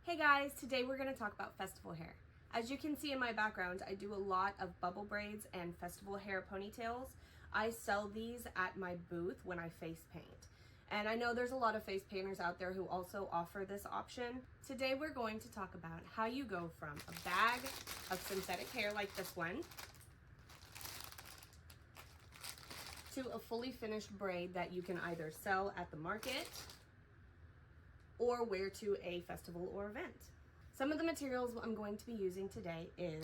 Hey guys, today we're going to talk about festival hair. As you can see in my background, I do a lot of bubble braids and festival hair ponytails. I sell these at my booth when I face paint. And I know there's a lot of face painters out there who also offer this option. Today we're going to talk about how you go from a bag of synthetic hair like this one to a fully finished braid that you can either sell at the market or wear to a festival or event. Some of the materials I'm going to be using today is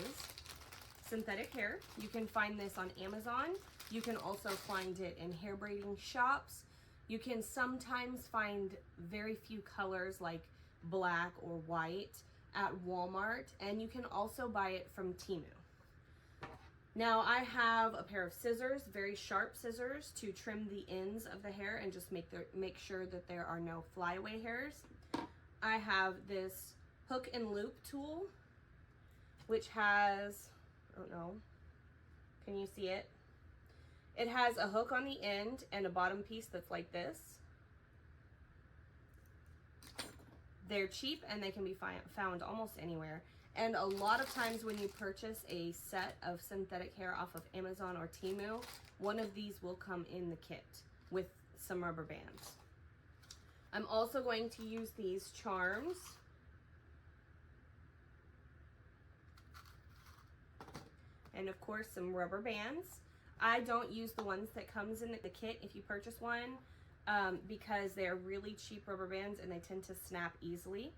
synthetic hair. You can find this on Amazon. You can also find it in hair braiding shops. You can sometimes find very few colors like black or white at Walmart, and you can also buy it from Temu. Now I have a pair of scissors, very sharp scissors, to trim the ends of the hair and just make sure that there are no flyaway hairs. I have this hook and loop tool, which has, I don't know, can you see it? It has a hook on the end and a bottom piece that's like this. They're cheap and they can be found almost anywhere. And a lot of times when you purchase a set of synthetic hair off of Amazon or Temu, one of these will come in the kit with some rubber bands. I'm also going to use these charms. And of course some rubber bands. I don't use the ones that comes in the kit if you purchase one because they're really cheap rubber bands and they tend to snap easily.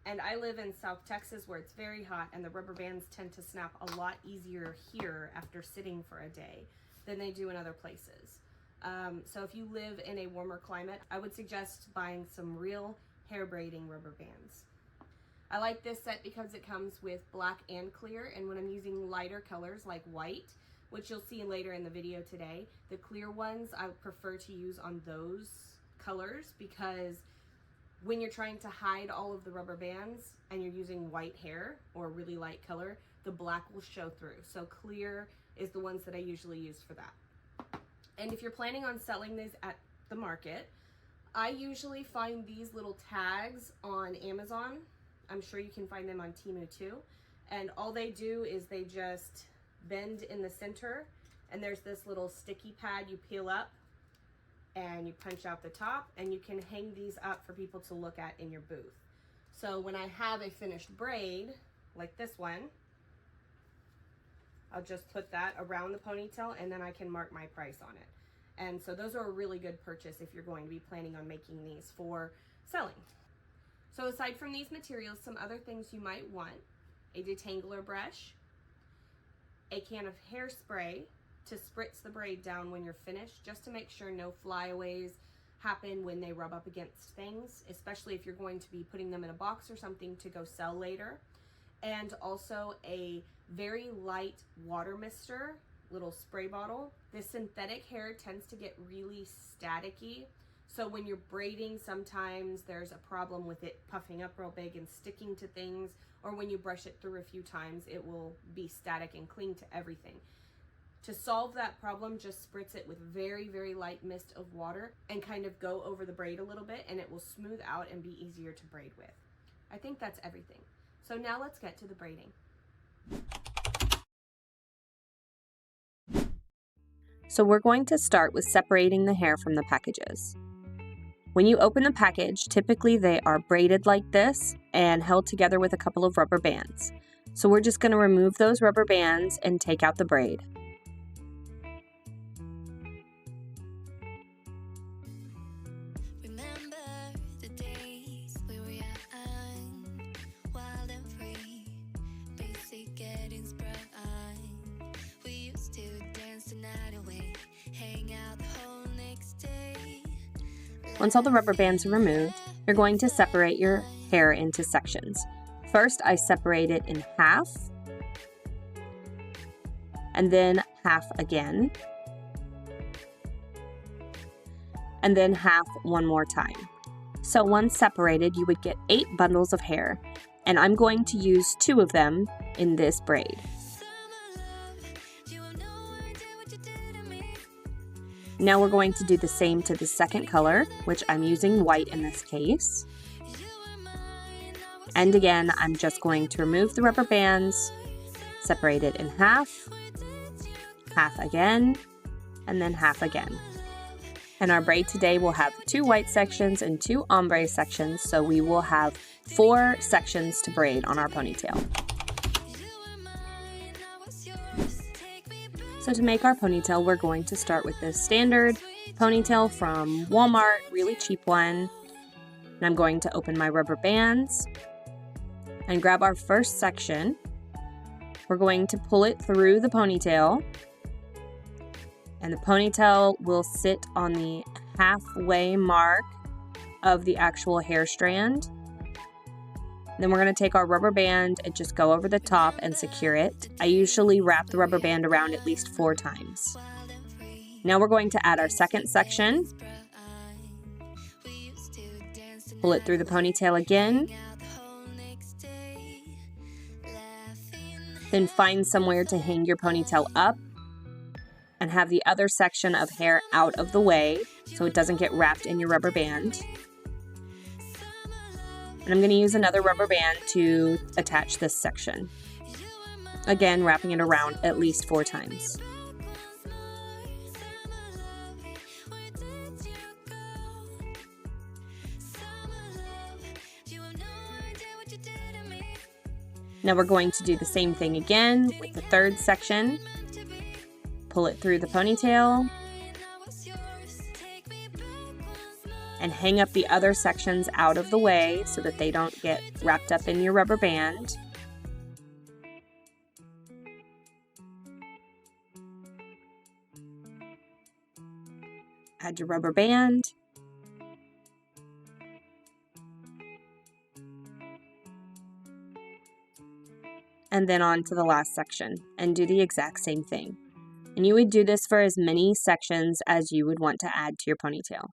And I live in South Texas where it's very hot and the rubber bands tend to snap a lot easier here after sitting for a day than they do in other places. So if you live in a warmer climate, I would suggest buying some real hair braiding rubber bands. I like this set because it comes with black and clear, and when I'm using lighter colors like white, which you'll see later in the video today, the clear ones I prefer to use on those colors because when you're trying to hide all of the rubber bands and you're using white hair or really light color, the black will show through. So clear is the ones that I usually use for that. And if you're planning on selling these at the market, I usually find these little tags on Amazon. I'm sure you can find them on Temu too. And all they do is they just bend in the center, and there's this little sticky pad you peel up and you punch out the top, and you can hang these up for people to look at in your booth. So when I have a finished braid, like this one, I'll just put that around the ponytail and then I can mark my price on it. And so those are a really good purchase if you're going to be planning on making these for selling. So aside from these materials, some other things you might want: a detangler brush, a can of hairspray to spritz the braid down when you're finished, just to make sure no flyaways happen when they rub up against things, especially if you're going to be putting them in a box or something to go sell later. And also a very light water mister, little spray bottle. This synthetic hair tends to get really staticky, so when you're braiding, sometimes there's a problem with it puffing up real big and sticking to things, or when you brush it through a few times, it will be static and cling to everything. To solve that problem, just spritz it with very, very light mist of water and kind of go over the braid a little bit, and it will smooth out and be easier to braid with. I think that's everything. So now let's get to the braiding. So we're going to start with separating the hair from the packages. When you open the package, typically they are braided like this and held together with a couple of rubber bands. So we're just going to remove those rubber bands and take out the braid. Once all the rubber bands are removed, you're going to separate your hair into sections. First, I separate it in half, and then half again, and then half one more time. So once separated, you would get 8 bundles of hair, and I'm going to use 2 of them in this braid. Now we're going to do the same to the second color, which I'm using white in this case. And again, I'm just going to remove the rubber bands, separate it in half, half again, and then half again. And our braid today will have 2 white sections and 2 ombre sections, so we will have 4 sections to braid on our ponytail. So to make our ponytail, we're going to start with this standard ponytail from Walmart, really cheap one. And I'm going to open my rubber bands and grab our first section. We're going to pull it through the ponytail, and the ponytail will sit on the halfway mark of the actual hair strand. Then we're going to take our rubber band and just go over the top and secure it. I usually wrap the rubber band around at least 4 times. Now we're going to add our second section. Pull it through the ponytail again. Then find somewhere to hang your ponytail up and have the other section of hair out of the way so it doesn't get wrapped in your rubber band. And I'm going to use another rubber band to attach this section. Again, wrapping it around at least 4 times. Now we're going to do the same thing again with the third section. Pull it through the ponytail and hang up the other sections out of the way so that they don't get wrapped up in your rubber band. Add your rubber band. And then on to the last section and do the exact same thing. And you would do this for as many sections as you would want to add to your ponytail.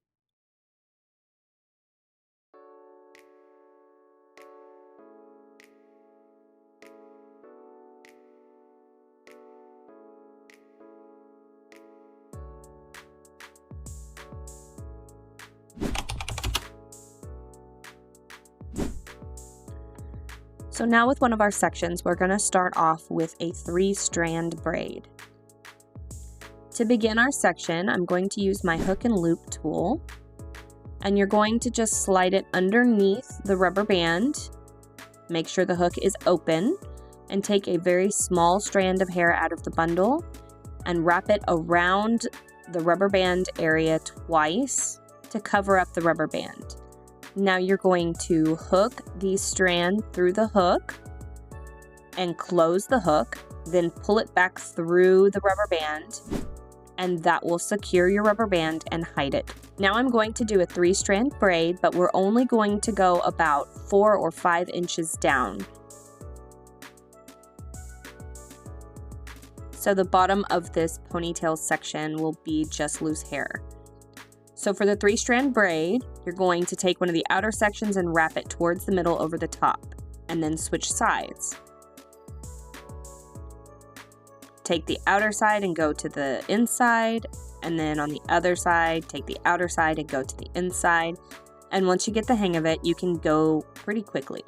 So now with one of our sections, we're going to start off with a 3-strand braid. To begin our section, I'm going to use my hook and loop tool, and you're going to just slide it underneath the rubber band. Make sure the hook is open, and take a very small strand of hair out of the bundle and wrap it around the rubber band area twice to cover up the rubber band. Now you're going to hook the strand through the hook and close the hook, then pull it back through the rubber band, and that will secure your rubber band and hide it. Now I'm going to do a 3-strand braid, but we're only going to go about 4 or 5 inches down. So the bottom of this ponytail section will be just loose hair. So for the 3-strand braid, you're going to take one of the outer sections and wrap it towards the middle over the top, and then switch sides. Take the outer side and go to the inside, and then on the other side, take the outer side and go to the inside. And once you get the hang of it, you can go pretty quickly.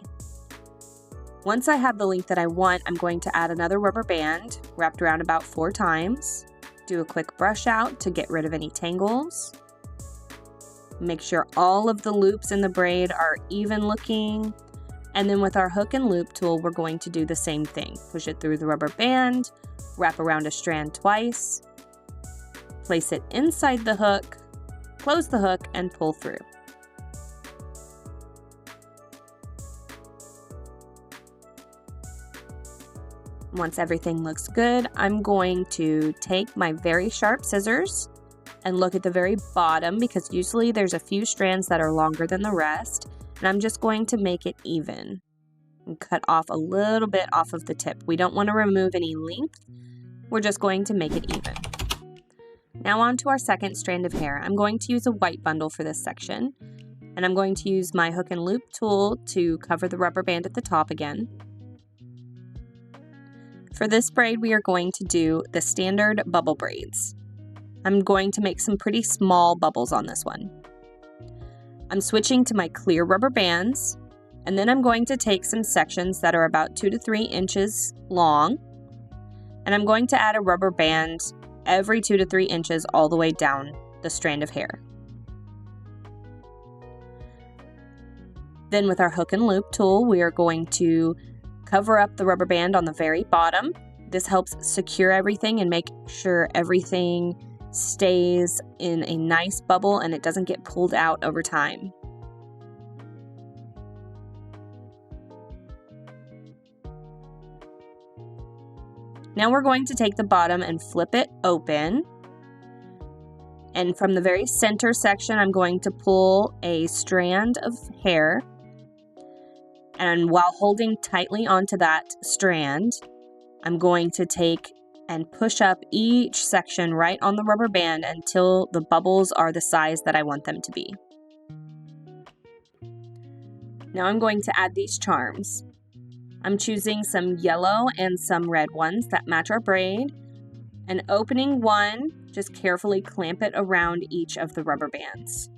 Once I have the length that I want, I'm going to add another rubber band, wrapped around about 4 times. Do a quick brush out to get rid of any tangles. Make sure all of the loops in the braid are even looking. And then with our hook and loop tool, we're going to do the same thing. Push it through the rubber band, wrap around a strand twice, place it inside the hook, close the hook, and pull through. Once everything looks good, I'm going to take my very sharp scissors and look at the very bottom, because usually there's a few strands that are longer than the rest, and I'm just going to make it even and cut off a little bit off of the tip. We don't want to remove any length, we're just going to make it even. Now on to our second strand of hair. I'm going to use a white bundle for this section, and I'm going to use my hook and loop tool to cover the rubber band at the top again. For this braid, we are going to do the standard bubble braids. I'm going to make some pretty small bubbles on this one. I'm switching to my clear rubber bands, And then I'm going to take some sections that are about 2 to 3 inches long, and I'm going to add a rubber band every 2 to 3 inches all the way down the strand of hair. Then with our hook and loop tool, we are going to cover up the rubber band on the very bottom. This helps secure everything and make sure everything stays in a nice bubble and it doesn't get pulled out over time. Now we're going to take the bottom and flip it open. And from the very center section, I'm going to pull a strand of hair. And while holding tightly onto that strand, I'm going to take and push up each section right on the rubber band until the bubbles are the size that I want them to be. Now I'm going to add these charms. I'm choosing some yellow and some red ones that match our braid. And opening one, just carefully clamp it around each of the rubber bands.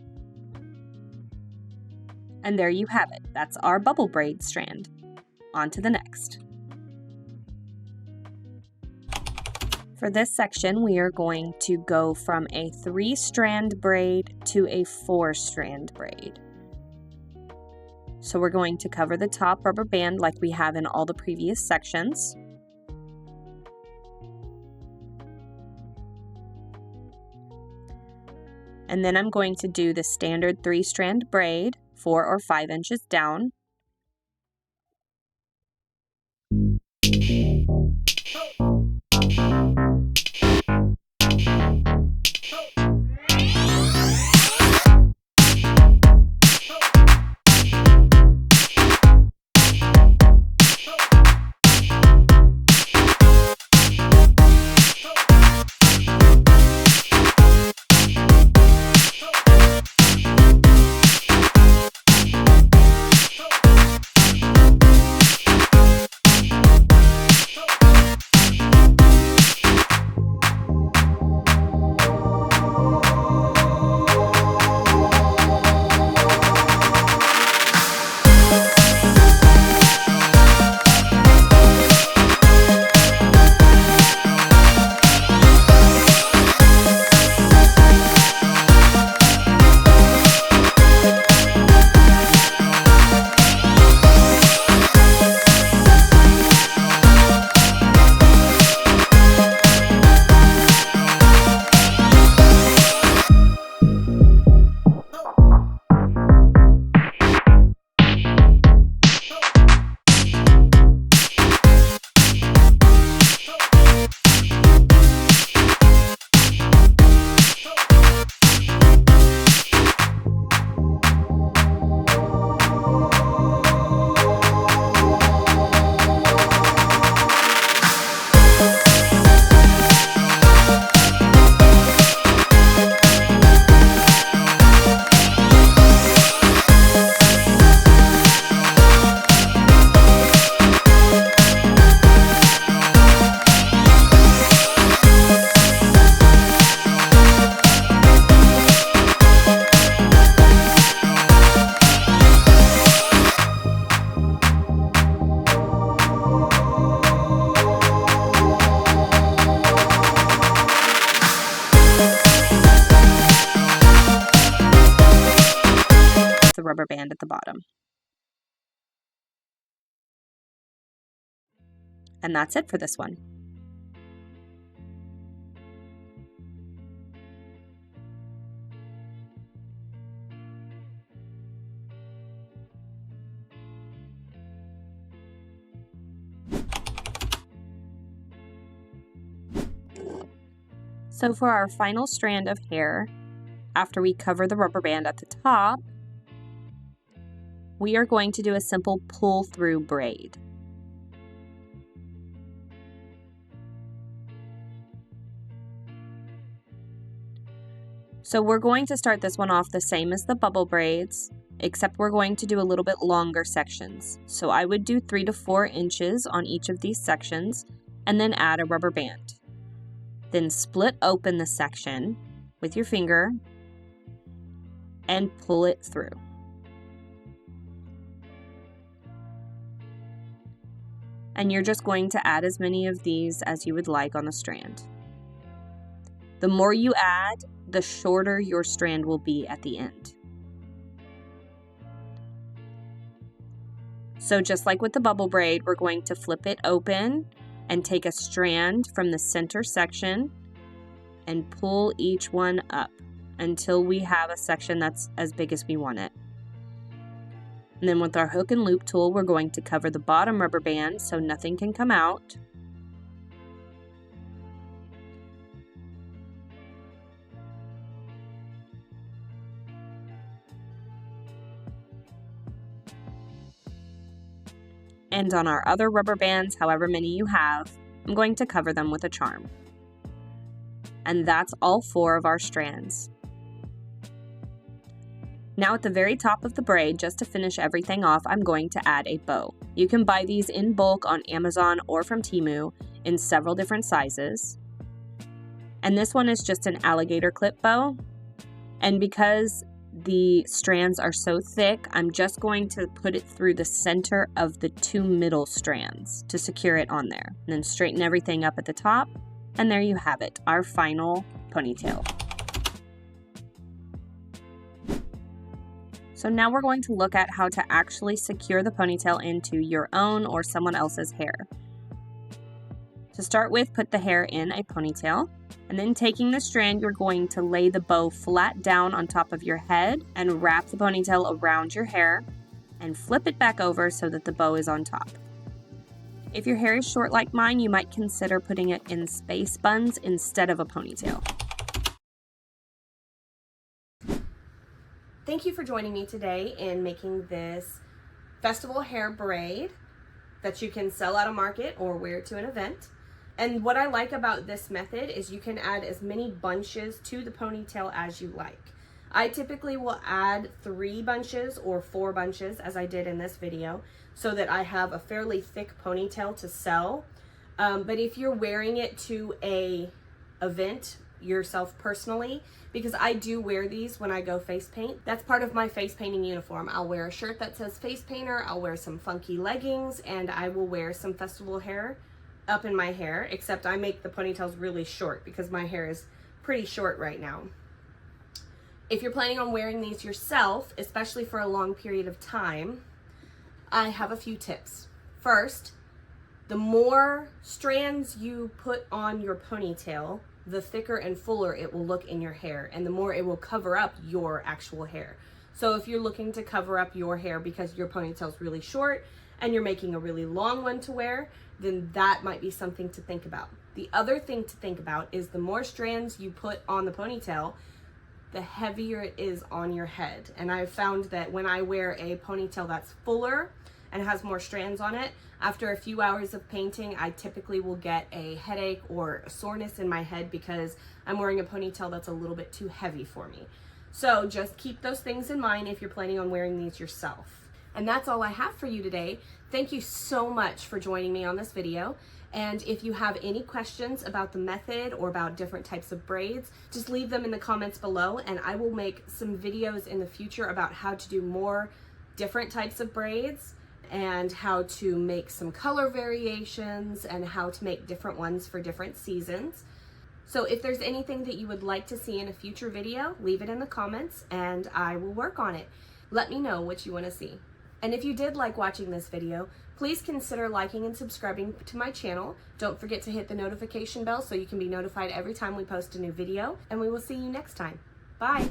And there you have it. That's our bubble braid strand. On to the next. For this section, we are going to go from a 3-strand braid to a 4-strand braid. So we're going to cover the top rubber band like we have in all the previous sections. And then I'm going to do the standard 3-strand braid, 4 or 5 inches down. The rubber band at the bottom. And that's it for this one. So for our final strand of hair, after we cover the rubber band at the top, we are going to do a simple pull-through braid. So we're going to start this one off the same as the bubble braids, except we're going to do a little bit longer sections. So I would do 3 to 4 inches on each of these sections and then add a rubber band. Then split open the section with your finger and pull it through. and you're just going to add as many of these as you would like on the strand. The more you add, the shorter your strand will be at the end. So just like with the bubble braid, we're going to flip it open and take a strand from the center section and pull each one up until we have a section that's as big as we want it. And then with our hook and loop tool, we're going to cover the bottom rubber band so nothing can come out. And on our other rubber bands, however many you have, I'm going to cover them with a charm. And that's all 4 of our strands. Now at the very top of the braid, just to finish everything off, I'm going to add a bow. You can buy these in bulk on Amazon or from Temu in several different sizes. And this one is just an alligator clip bow. And because the strands are so thick, I'm just going to put it through the center of the 2 middle strands to secure it on there. And then straighten everything up at the top. And there you have it, our final ponytail. So now we're going to look at how to actually secure the ponytail into your own or someone else's hair. To start with, put the hair in a ponytail, and then taking the strand, you're going to lay the bow flat down on top of your head and wrap the ponytail around your hair and flip it back over so that the bow is on top. If your hair is short like mine, you might consider putting it in space buns instead of a ponytail. Thank you for joining me today in making this festival hair braid that you can sell at a market or wear to an event. And what I like about this method is you can add as many bunches to the ponytail as you like. I typically will add 3 bunches or 4 bunches, as I did in this video, so that I have a fairly thick ponytail to sell. But if you're wearing it to a event yourself personally, because I do wear these when I go face paint. That's part of my face painting uniform. I'll wear a shirt that says face painter, I'll wear some funky leggings, and I will wear some festival hair up in my hair, except I make the ponytails really short because my hair is pretty short right now. If you're planning on wearing these yourself, especially for a long period of time, I have a few tips. First, the more strands you put on your ponytail, the thicker and fuller it will look in your hair, and the more it will cover up your actual hair. So if you're looking to cover up your hair because your ponytail's really short and you're making a really long one to wear, then that might be something to think about. The other thing to think about is the more strands you put on the ponytail, the heavier it is on your head. And I've found that when I wear a ponytail that's fuller and has more strands on it, after a few hours of painting, I typically will get a headache or a soreness in my head because I'm wearing a ponytail that's a little bit too heavy for me. So just keep those things in mind if you're planning on wearing these yourself. And that's all I have for you today. Thank you so much for joining me on this video. And if you have any questions about the method or about different types of braids, just leave them in the comments below, and I will make some videos in the future about how to do more different types of braids and how to make some color variations and how to make different ones for different seasons. So if there's anything that you would like to see in a future video, leave it in the comments and I will work on it. Let me know what you want to see. And if you did like watching this video, please consider liking and subscribing to my channel. Don't forget to hit the notification bell so you can be notified every time we post a new video, and we will see you next time. Bye!